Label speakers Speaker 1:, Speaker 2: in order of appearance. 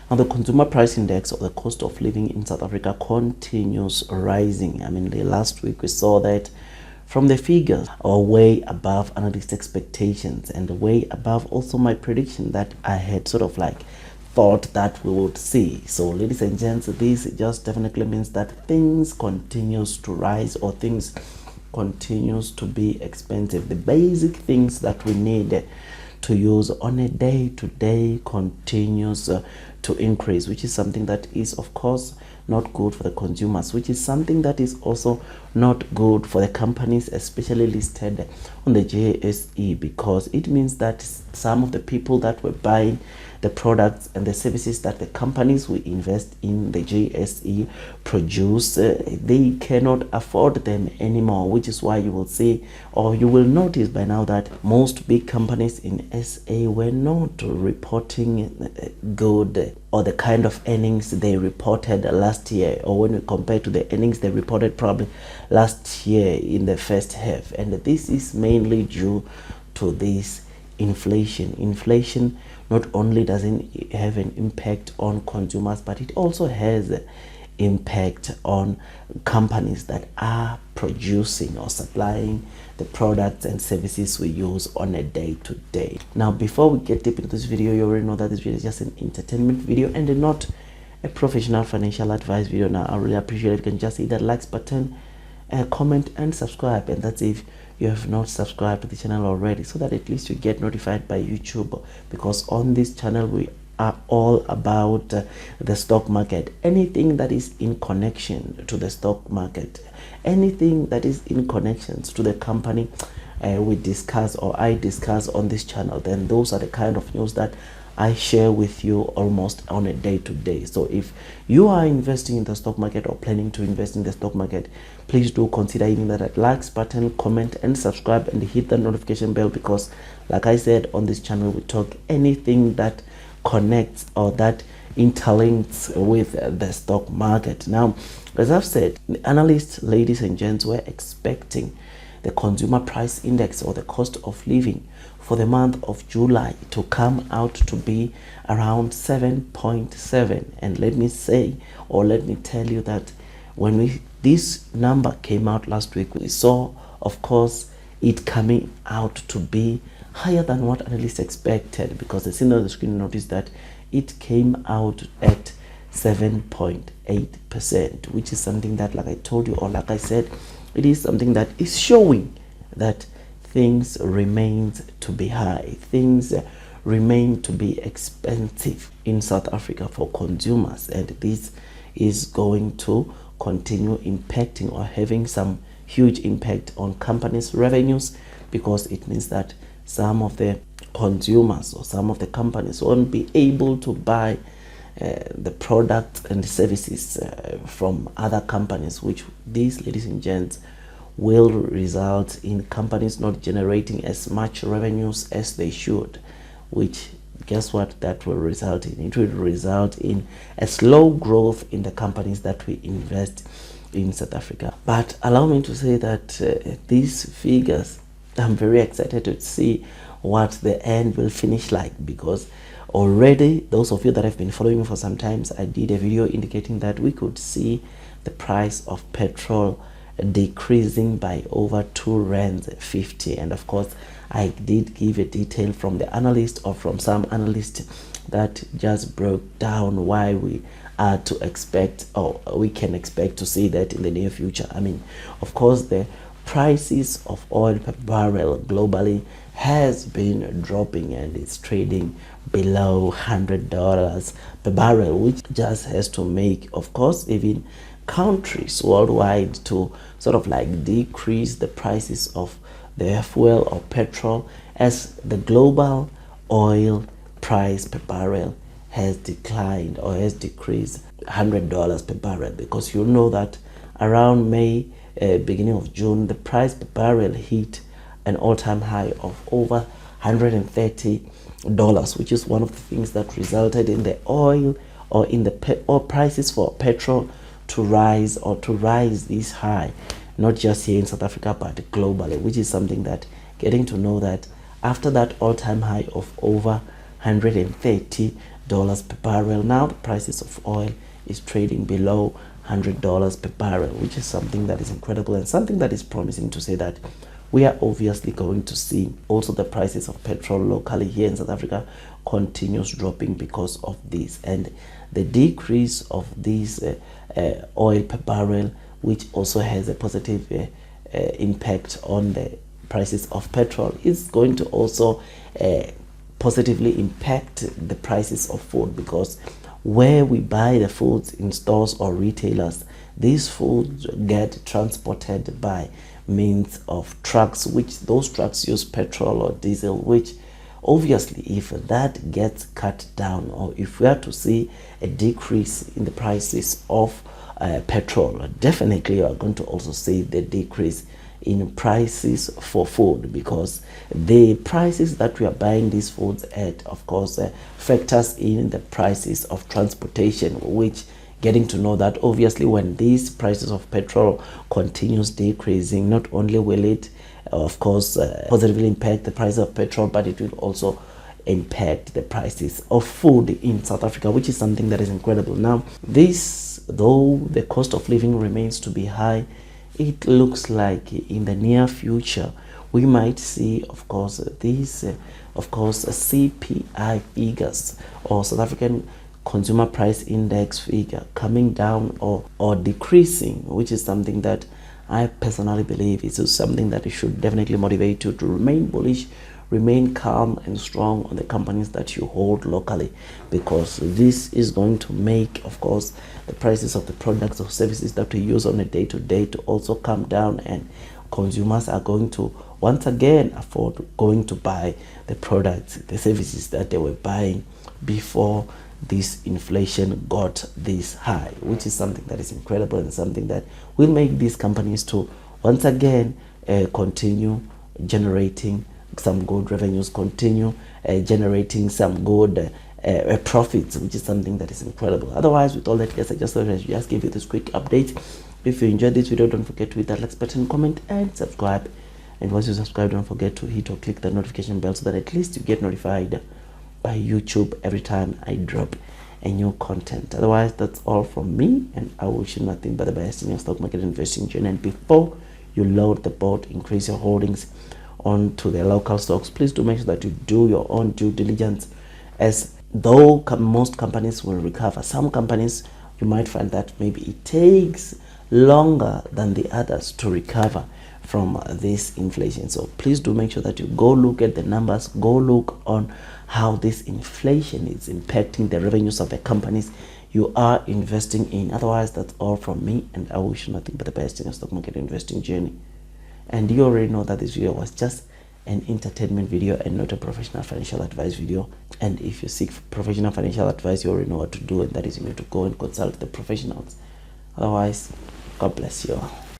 Speaker 1: Now, the consumer price index, or the cost of living in South Africa, continues rising. I mean, the last week we saw that from the figures are way above analyst expectations and way above also my prediction that I had sort of like thought that we would see. So, ladies and gents, this just definitely means that things continues to rise, or things continues to be expensive. The basic things that we need to use on a day-to-day continues to increase, which is something that is of course not good for the consumers, which is something that is also not good for the companies, especially listed on the JSE, because it means that some of the people that were buying the products and the services that the companies we invest in the JSE produce, they cannot afford them anymore, which is why you will see, or you will notice by now, that most big companies in SA were not reporting good, or the kind of earnings they reported last year, or when we compare to the earnings they reported probably last year in the first half. And this is mainly due to this inflation. Inflation not only doesn't have an impact on consumers, but it also has impact on companies that are producing or supplying the products and services we use on a day-to-day. Now, before we get deep into this video, you already know that this video is just an entertainment video and not a professional financial advice video. Now, I really appreciate it if you can just hit that likes button, comment and subscribe, and that's if you have not subscribed to the channel already, so that at least you get notified by YouTube, because on this channel we are all about the stock market. Anything that is in connection to the stock market, anything that is in connections to the company we discuss, or I discuss on this channel, then those are the kind of news that I share with you almost on a day-to-day. So if you are investing in the stock market or planning to invest in the stock market, please do consider hitting that likes button, comment and subscribe, and hit the notification bell, because like I said, on this channel we talk anything that connects or that interlinks with the stock market. Now, as I've said, the analysts, ladies and gents, were expecting the consumer price index, or the cost of living, for the month of July to come out to be around 7.7. And let me say, or let me tell you, that when this number came out last week, we saw, of course, it coming out to be higher than what analysts expected, because the seen on the screen notice that it came out at 7.8%, which is something that, like I told you, or like I said, it is something that is showing that things remain to be high, things remain to be expensive in South Africa for consumers, and this is going to continue impacting or having some huge impact on companies' revenues, because it means that some of the consumers or some of the companies won't be able to buy the products and services from other companies, which these, ladies and gents, will result in companies not generating as much revenues as they should, which, guess what, that will result in? It will result in a slow growth in the companies that we invest in South Africa. But allow me to say that these figures, I'm very excited to see what the end will finish like, because already, those of you that have been following me for some time, I did a video indicating that we could see the price of petrol decreasing by over 2.50 rand. And of course, I did give a detail from the analyst, or from some analysts, that just broke down why we are to expect, or we can expect to see that in the near future. I mean, of course, the prices of oil per barrel globally has been dropping, and it's trading below $100 per barrel, which just has to make, of course, even countries worldwide to sort of like decrease the prices of their fuel or petrol, as the global oil price per barrel has declined or has decreased $100 per barrel. Because you know that around May, beginning of June, the price per barrel hit an all-time high of over $130, which is one of the things that resulted in the oil, or in the oil prices for petrol to rise, or to rise this high, not just here in South Africa but globally, which is something that, getting to know that after that all-time high of over $130, per barrel. Now the prices of oil is trading below $100 per barrel, which is something that is incredible and something that is promising to say that we are obviously going to see also the prices of petrol locally here in South Africa continues dropping because of this, and the decrease of this oil per barrel, which also has a positive impact on the prices of petrol, is going to also positively impact the prices of food, because where we buy the foods in stores or retailers, these foods get transported by means of trucks, which those trucks use petrol or diesel, which obviously if that gets cut down, or if we are to see a decrease in the prices of petrol, definitely you are going to also see the decrease in prices for food, because the prices that we are buying these foods at, of course, factors in the prices of transportation, which getting to know that obviously when these prices of petrol continues decreasing, not only will it of course positively impact the price of petrol, but it will also impact the prices of food in South Africa, which is something that is incredible. Now this, though the cost of living remains to be high, it looks like in the near future we might see, of course, these CPI figures, or South African Consumer Price Index figure, coming down or decreasing, which is something that I personally believe is something that should definitely motivate you to remain bullish, remain calm and strong on the companies that you hold locally, because this is going to make, of course, the prices of the products or services that we use on a day-to-day to also come down, and consumers are going to once again afford going to buy the products, the services that they were buying before this inflation got this high, which is something that is incredible and something that will make these companies to once again continue generating some good revenues, continue generating some good profits, which is something that is incredible. Otherwise, with all that, guys, I just thought I should just give you this quick update. If you enjoyed this video, don't forget to hit that like button, comment and subscribe. And once you subscribe, don't forget to hit or click the notification bell so that at least you get notified by YouTube every time I drop a new content. Otherwise, that's all from me, and I wish you nothing but the best in your stock market investing journey. And before you load the boat, increase your holdings onto the local stocks, please do make sure that you do your own due diligence, as though most companies will recover, some companies you might find that maybe it takes longer than the others to recover from this inflation. So please do make sure that you go look at the numbers, go look on how this inflation is impacting the revenues of the companies you are investing in. Otherwise, that's all from me, and I wish you nothing but the best in your stock market investing journey. And you already know that this video was just an entertainment video and not a professional financial advice video. And if you seek professional financial advice, you already know what to do, and that is you need to go and consult the professionals. Otherwise, God bless you all.